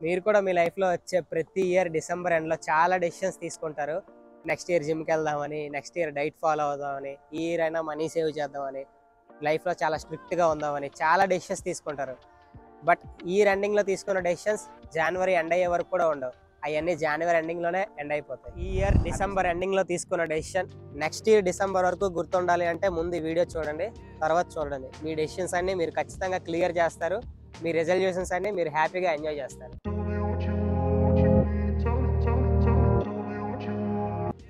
మీరు కూడా మీ లైఫ్లో వచ్చే ప్రతి ఇయర్ డిసెంబర్ ఎండ్లో చాలా డెసిషన్స్ తీసుకుంటారు. నెక్స్ట్ ఇయర్ జిమ్కి వెళ్దామని, నెక్స్ట్ ఇయర్ డైట్ ఫాలో అవుదామని, ఈ ఇయర్ అయినా మనీ సేవ్ చేద్దామని, లైఫ్లో చాలా స్ట్రిక్ట్గా ఉందామని చాలా డెసిషన్స్ తీసుకుంటారు. బట్ ఇయర్ ఎండింగ్లో తీసుకున్న డెసిషన్స్ జనవరి ఎండ్ అయ్యే వరకు కూడా ఉండవు. అవన్నీ జనవరి ఎండింగ్లోనే ఎండ్ అయిపోతాయి. ఈ ఇయర్ డిసెంబర్ ఎండింగ్లో తీసుకున్న డెసిషన్ నెక్స్ట్ ఇయర్ డిసెంబర్ వరకు గుర్తుండాలి అంటే ముందు ఈ వీడియో చూడండి, తర్వాత చూడండి. మీ డెసిషన్స్ అన్నీ మీరు ఖచ్చితంగా క్లియర్ చేస్తారు. మీ రెజల్యూషన్స్ అన్నీ మీరు హ్యాపీగా ఎంజాయ్ చేస్తారు.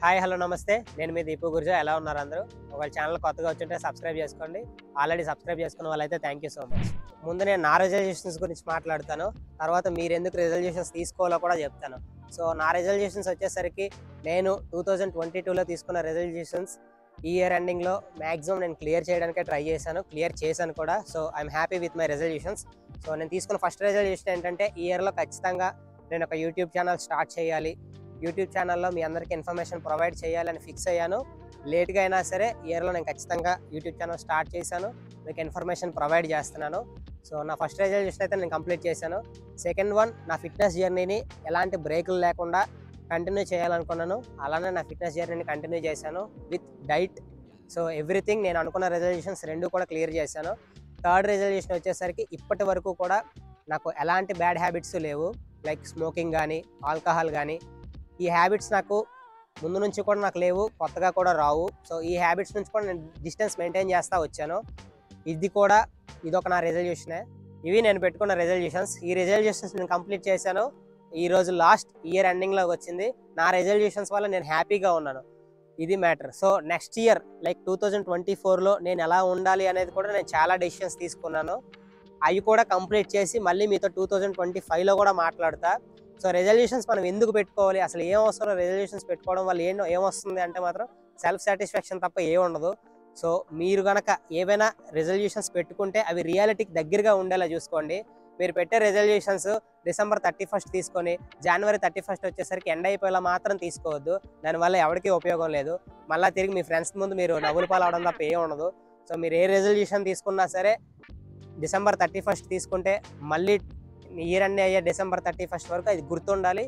హాయ్, హలో, నమస్తే. నేను మీ దీపు గుర్జా. ఎలా ఉన్నారు అందరూ? ఒకవేళ ఛానల్ కొత్తగా వచ్చుంటే సబ్స్క్రైబ్ చేసుకోండి. ఆల్రెడీ సబ్స్క్రైబ్ చేసుకున్న వాళ్ళైతే థ్యాంక్ యూ సో మచ్. ముందు నేను నా రెజల్యూషన్స్ గురించి మాట్లాడతాను, తర్వాత మీరు ఎందుకు రెజల్యూషన్స్ తీసుకోవాలో కూడా చెప్తాను. సో నా రెజల్యూషన్స్ వచ్చేసరికి నేను 2022లో తీసుకున్న రెజల్యూషన్స్ ఈ ఇయర్ ఎండింగ్లో మ్యాక్సిమం నేను క్లియర్ చేయడానికే ట్రై చేశాను, క్లియర్ చేశాను కూడా. So I'm happy with my resolutions. So నేను తీసుకున్న ఫస్ట్ రెజల్యూషన్ ఏంటంటే ఈ ఇయర్లో ఖచ్చితంగా నేను ఒక యూట్యూబ్ ఛానల్ స్టార్ట్ చేయాలి, యూట్యూబ్ ఛానల్లో మీ అందరికీ ఇన్ఫర్మేషన్ ప్రొవైడ్ చేయాలని ఫిక్స్ అయ్యాను. లేట్గా అయినా సరే ఇయర్లో నేను ఖచ్చితంగా యూట్యూబ్ ఛానల్ స్టార్ట్ చేశాను, మీకు ఇన్ఫర్మేషన్ ప్రొవైడ్ చేస్తున్నాను. సో నా ఫస్ట్ రెజల్యూషన్ అయితే నేను కంప్లీట్ చేశాను. సెకండ్ వన్, నా ఫిట్నెస్ జర్నీని ఎలాంటి బ్రేకులు లేకుండా కంటిన్యూ చేయాలనుకున్నాను. అలానే నా ఫిట్నెస్ జర్నీని కంటిన్యూ చేశాను విత్ డైట్. సో ఎవ్రీథింగ్ నేను అనుకున్న రెజల్యూషన్స్ రెండు కూడా క్లియర్ చేశాను. థర్డ్ రెజల్యూషన్ వచ్చేసరికి ఇప్పటి వరకు కూడా నాకు ఎలాంటి బ్యాడ్ హ్యాబిట్స్ లేవు, లైక్ స్మోకింగ్ కానీ ఆల్కహాల్ కానీ. ఈ హ్యాబిట్స్ నాకు ముందు నుంచి కూడా నాకు లేవు, కొత్తగా కూడా రావు. సో ఈ హ్యాబిట్స్ నుంచి కూడా నేను డిస్టెన్స్ మెయింటైన్ చేస్తూ వచ్చాను. ఇదొక నా రెజల్యూషనే. ఇవి నేను పెట్టుకున్న రెజల్యూషన్స్. ఈ రెజల్యూషన్స్ నేను కంప్లీట్ చేశాను. ఈరోజు లాస్ట్ ఇయర్ ఎండింగ్లోకి వచ్చింది. నా రెజల్యూషన్స్ వల్ల నేను హ్యాపీగా ఉన్నాను. ఇది matter. So next year like 2024లో నేను ఎలా ఉండాలి అనేది కూడా నేను చాలా డెసిషన్స్ తీసుకున్నాను. అవి కూడా కంప్లీట్ చేసి మళ్ళీ మీతో 2025లో కూడా మాట్లాడతా. సో రెజల్యూషన్స్ మనం ఎందుకు పెట్టుకోవాలి, అసలు ఏం అవసరం రెజల్యూషన్స్ పెట్టుకోవడం వల్ల ఏమొస్తుంది అంటే మాత్రం సెల్ఫ్ సాటిస్ఫాక్షన్ తప్ప ఏ ఉండదు. సో మీరు కనుక ఏవైనా రెజల్యూషన్స్ పెట్టుకుంటే అవి రియాలిటీకి దగ్గరగా ఉండేలా చూసుకోండి. మీరు పెట్టే రెజల్యూషన్స్ డిసెంబర్ 31 తీసుకొని జనవరి 31 వచ్చేసరికి ఎండ్ అయిపోయేలా మాత్రం తీసుకోవద్దు. దానివల్ల ఎవరికీ ఉపయోగం లేదు. మళ్ళీ తిరిగి మీ ఫ్రెండ్స్ ముందు మీరు నవ్వులు పాలవడం తప్ప ఏం ఉండదు. సో మీరు ఏ రెజల్యూషన్ తీసుకున్నా సరే డిసెంబర్ 31 తీసుకుంటే మళ్ళీ ఇయర్ ఎండ్ అయ్యే డిసెంబర్ 31 వరకు అది గుర్తుండాలి,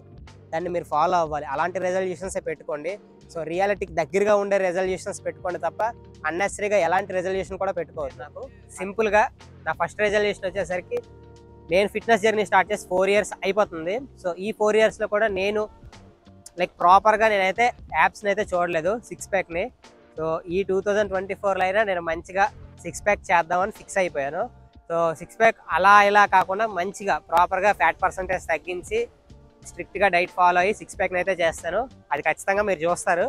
దాన్ని మీరు ఫాలో అవ్వాలి. అలాంటి రెజల్యూషన్సే పెట్టుకోండి. సో రియాలిటీకి దగ్గరగా ఉండే రెజల్యూషన్స్ పెట్టుకోండి తప్ప అన్నెసరీగా ఎలాంటి రెజల్యూషన్ కూడా పెట్టుకోవద్దు. నాకు సింపుల్గా నా ఫస్ట్ రెజల్యూషన్ వచ్చేసరికి నేను ఫిట్నెస్ జర్నీ స్టార్ట్ చేసి 4 years అయిపోతుంది. సో ఈ 4 yearsలో కూడా నేను లైక్ ప్రాపర్గా నేనైతే యాప్స్ని అయితే చూడలేదు, 6 ప్యాక్ని. సో ఈ 2024లో అయినా నేను మంచిగా 6 ప్యాక్ చేద్దామని ఫిక్స్ అయిపోయాను. సో 6 ప్యాక్ అలా ఇలా కాకుండా మంచిగా ప్రాపర్గా ఫ్యాట్ పర్సంటేజ్ తగ్గించి స్ట్రిక్ట్గా డైట్ ఫాలో అయ్యి 6 ప్యాక్ని అయితే చేస్తాను. అది ఖచ్చితంగా మీరు చూస్తారు.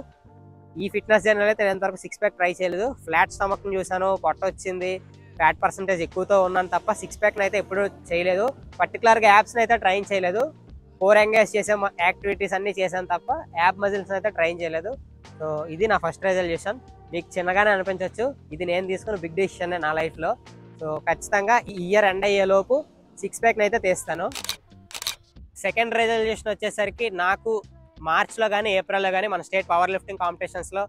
ఈ ఫిట్నెస్ జర్నీలో అయితే నేను ఇంతవరకు 6 ప్యాక్ ట్రై చేయలేదు. ఫ్లాట్ స్టమక్ని చూసాను, పొట్ట వచ్చింది, ఫ్యాట్ పర్సంటేజ్ ఎక్కువతో ఉన్నాను తప్ప 6 ప్యాక్ని అయితే ఎప్పుడూ చేయలేదు. పర్టికులర్గా యాప్స్ని అయితే ట్రైన్ చేయలేదు. కోర్ ఎంగేజ్ చేసే యాక్టివిటీస్ అన్నీ చేశాను తప్ప యాప్ మజిల్స్ని అయితే ట్రైన్ చేయలేదు. సో ఇది నా ఫస్ట్ రెజల్యూషన్. మీకు చిన్నగానే అనిపించవచ్చు, ఇది నేను తీసుకున్న బిగ్ డెసిషన్ నా లైఫ్లో. సో ఖచ్చితంగా ఈ ఇయర్ ఎండ్ అయ్యేలోపు 6 ప్యాక్ని అయితే తీస్తాను. సెకండ్ రెజల్యూషన్ వచ్చేసరికి నాకు మార్చ్లో కానీ ఏప్రిల్లో కానీ మన స్టేట్ పవర్ లిఫ్టింగ్ కాంపిటీషన్స్లో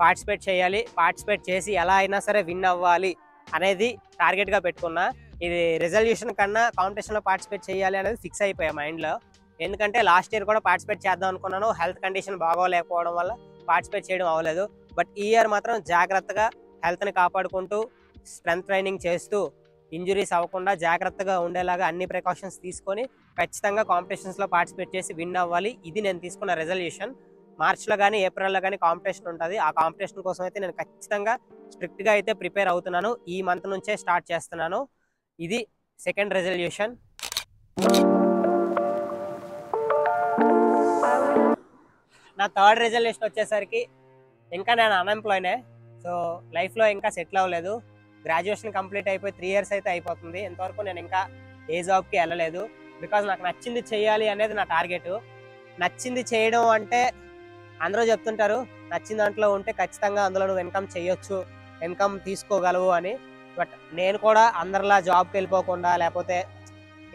పార్టిసిపేట్ చేయాలి. పార్టిసిపేట్ చేసి ఎలా అయినా సరే విన్ అవ్వాలి అనేది టార్గెట్గా పెట్టుకున్నా. ఇది రెజల్యూషన్ కన్నా కాంపిటీషన్లో పార్టిసిపేట్ చేయాలి అనేది ఫిక్స్ అయిపోయా మైండ్లో. ఎందుకంటే లాస్ట్ ఇయర్ కూడా పార్టిసిపేట్ చేద్దాం అనుకున్నాను, హెల్త్ కండిషన్ బాగోలేకపోవడం వల్ల పార్టిసిపేట్ చేయడం అవ్వలేదు. బట్ ఈ ఇయర్ మాత్రం జాగ్రత్తగా హెల్త్ని కాపాడుకుంటూ స్ట్రెంత్ ట్రైనింగ్ చేస్తూ ఇంజురీస్ అవ్వకుండా జాగ్రత్తగా ఉండేలాగా అన్ని ప్రికాషన్స్ తీసుకొని ఖచ్చితంగా కాంపిటీషన్స్లో పార్టిసిపేట్ చేసి విన్ అవ్వాలి. ఇది నేను తీసుకున్న రెజల్యూషన్. మార్చ్లో కానీ ఏప్రిల్లో కానీ కాంపిటీషన్ ఉంటుంది. ఆ కాంపిటీషన్ కోసం అయితే నేను ఖచ్చితంగా స్ట్రిక్ట్గా అయితే ప్రిపేర్ అవుతున్నాను. ఈ మంత్ నుంచే స్టార్ట్ చేస్తున్నాను. ఇది సెకండ్ రెజల్యూషన్. నా థర్డ్ రెజల్యూషన్ వచ్చేసరికి ఇంకా నేను అన్ఎంప్లాయ్నే. సో లైఫ్లో ఇంకా సెటిల్ అవ్వలేదు. గ్రాడ్యుయేషన్ కంప్లీట్ అయిపోయి 3 years అయితే అయిపోతుంది. ఇంతవరకు నేను ఇంకా ఏ జాబ్కి వెళ్ళలేదు. బికాజ్ నాకు నచ్చింది చేయాలి అనేది నా టార్గెట్. నచ్చింది చేయడం అంటే అందరూ చెప్తుంటారు నచ్చిన దాంట్లో ఉంటే ఖచ్చితంగా అందులో నువ్వు ఇన్కమ్ చేయొచ్చు, ఇన్కమ్ తీసుకోగలవు అని. బట్ నేను కూడా అందరిలా జాబ్కి వెళ్ళిపోకుండా లేకపోతే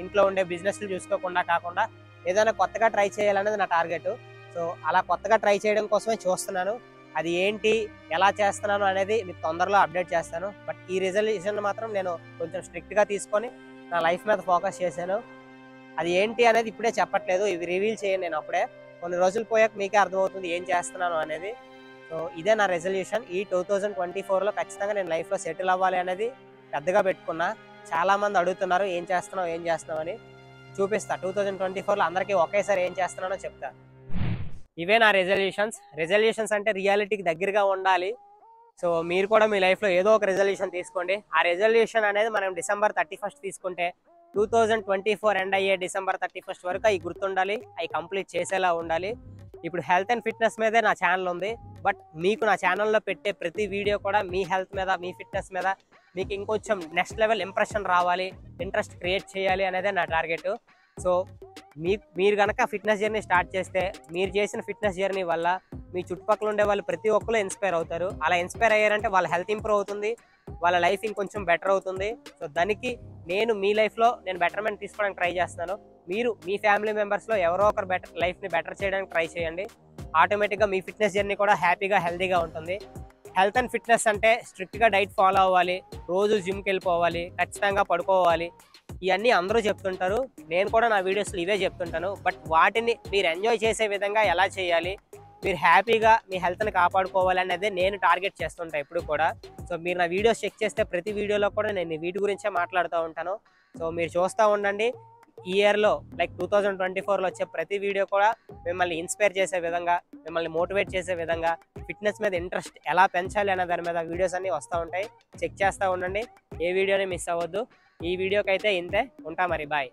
ఇంట్లో ఉండే బిజినెస్లు చూసుకోకుండా కాకుండా ఏదైనా కొత్తగా ట్రై చేయాలనేది నా టార్గెట్. సో అలా కొత్తగా ట్రై చేయడం కోసమే చూస్తున్నాను. అది ఏంటి, ఎలా చేస్తున్నాను అనేది మీకు తొందరలో అప్డేట్ చేస్తాను. బట్ ఈ రెజల్యూషన్ మాత్రం నేను కొంచెం స్ట్రిక్ట్గా తీసుకొని నా లైఫ్ మీద ఫోకస్ చేశాను. అది ఏంటి అనేది ఇప్పుడే చెప్పట్లేదు, ఇవి రివీల్ చేయను నేను అప్పుడే. కొన్ని రోజులు పోయాక మీకే అర్థమవుతుంది ఏం చేస్తున్నాను అనేది. సో ఇదే నా రెజల్యూషన్. ఈ 2024లో ఖచ్చితంగా నేను లైఫ్లో సెటిల్ అవ్వాలి అనేది పెద్దగా పెట్టుకున్నా. చాలామంది అడుగుతున్నారు ఏం చేస్తున్నావు అని. చూపిస్తా 2024లో అందరికీ ఒకేసారి ఏం చేస్తున్నానో చెప్తా. ఇవే నా రెజల్యూషన్స్ అంటే రియాలిటీకి దగ్గరగా ఉండాలి. సో మీరు కూడా మీ లైఫ్లో ఏదో ఒక రెజల్యూషన్ తీసుకోండి. ఆ రెజల్యూషన్ అనేది మనం December 31 తీసుకుంటే 2024 ఎండ్ అయ్యే December 31 వరకు అవి గుర్తుండాలి, అవి కంప్లీట్ చేసేలా ఉండాలి. ఇప్పుడు హెల్త్ అండ్ ఫిట్నెస్ మీదే నా ఛానల్ ఉంది. బట్ మీకు నా ఛానల్లో పెట్టే ప్రతి వీడియో కూడా మీ హెల్త్ మీద, మీ ఫిట్నెస్ మీద మీకు ఇంకొంచెం నెక్స్ట్ లెవెల్ ఇంప్రెషన్ రావాలి, ఇంట్రెస్ట్ క్రియేట్ చేయాలి అనేదే నా టార్గెట్. సో మీరు కనుక ఫిట్నెస్ జర్నీ స్టార్ట్ చేస్తే, మీరు చేసిన ఫిట్నెస్ జర్నీ వల్ల మీ చుట్టుపక్కల ఉండే వాళ్ళు ప్రతి ఒక్కరు ఇన్స్పైర్ అవుతారు. అలా ఇన్స్పైర్ అయ్యారంటే వాళ్ళ హెల్త్ ఇంప్రూవ్ అవుతుంది, వాళ్ళ లైఫ్ ఇంకొంచెం బెటర్ అవుతుంది. సో దానికి నేను మీ లైఫ్లో నేను బెటర్మెంట్ తీసుకోవడానికి ట్రై చేస్తున్నాను. మీరు మీ ఫ్యామిలీ మెంబర్స్లో ఎవరో ఒకరు లైఫ్ని బెటర్ చేయడానికి ట్రై చేయండి. ఆటోమేటిక్గా మీ ఫిట్నెస్ జర్నీ కూడా హ్యాపీగా, హెల్తీగా ఉంటుంది. హెల్త్ అండ్ ఫిట్నెస్ అంటే స్ట్రిక్ట్గా డైట్ ఫాలో అవ్వాలి, రోజు జిమ్కి వెళ్ళిపోవాలి, ఖచ్చితంగా పడుకోవాలి. ఇవన్నీ అందరూ చెప్తుంటారు, నేను కూడా నా వీడియోస్లో ఇవే చెప్తుంటాను. బట్ వాటిని మీరు ఎంజాయ్ చేసే విధంగా ఎలా చేయాలి, మీరు హ్యాపీగా మీ హెల్త్ని కాపాడుకోవాలి అనేది నేను టార్గెట్ చేస్తుంటాను ఎప్పుడు కూడా. సో మీరు నా వీడియోస్ చెక్ చేస్తే ప్రతి వీడియోలో కూడా నేను వీటి గురించే మాట్లాడుతూ ఉంటాను. సో మీరు చూస్తూ ఉండండి. ఈ ఇయర్లో లైక్ 2024లో వచ్చే ప్రతి వీడియో కూడా మిమ్మల్ని ఇన్స్పైర్ చేసే విధంగా, మిమ్మల్ని మోటివేట్ చేసే విధంగా, ఫిట్నెస్ మీద ఇంట్రెస్ట్ ఎలా పెంచాలి అనే దాని మీద వీడియోస్ అన్నీ వస్తూ ఉంటాయి. చెక్ చేస్తూ ఉండండి, ఏ వీడియోని మిస్ అవ్వద్దు. ఈ వీడియోకి అయితే ఇంతే, ఉంటా మరి, బాయ్.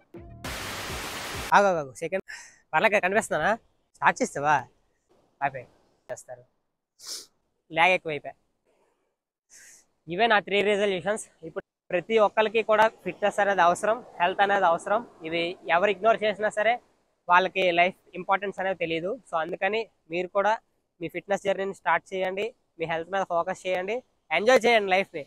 ఆగు సెకండ్ పర్లేక కనిపిస్తున్నానా? స్టార్ట్ చేస్తావా? అయిపోయి చేస్తారు, ల్యాగ్ ఎక్కువైపోయా. ఇవే నా 3 రెజల్యూషన్స్. ఇప్పుడు ప్రతి ఒక్కరికి కూడా ఫిట్నెస్ అనేది అవసరం, హెల్త్ అనేది అవసరం. ఇవి ఎవరు ఇగ్నోర్ చేసినా సరే వాళ్ళకి లైఫ్ ఇంపార్టెన్స్ అనేది తెలియదు. సో అందుకని మీరు కూడా మీ ఫిట్నెస్ జర్నీని స్టార్ట్ చేయండి, మీ హెల్త్ మీద ఫోకస్ చేయండి, ఎంజాయ్ చేయండి లైఫ్ని.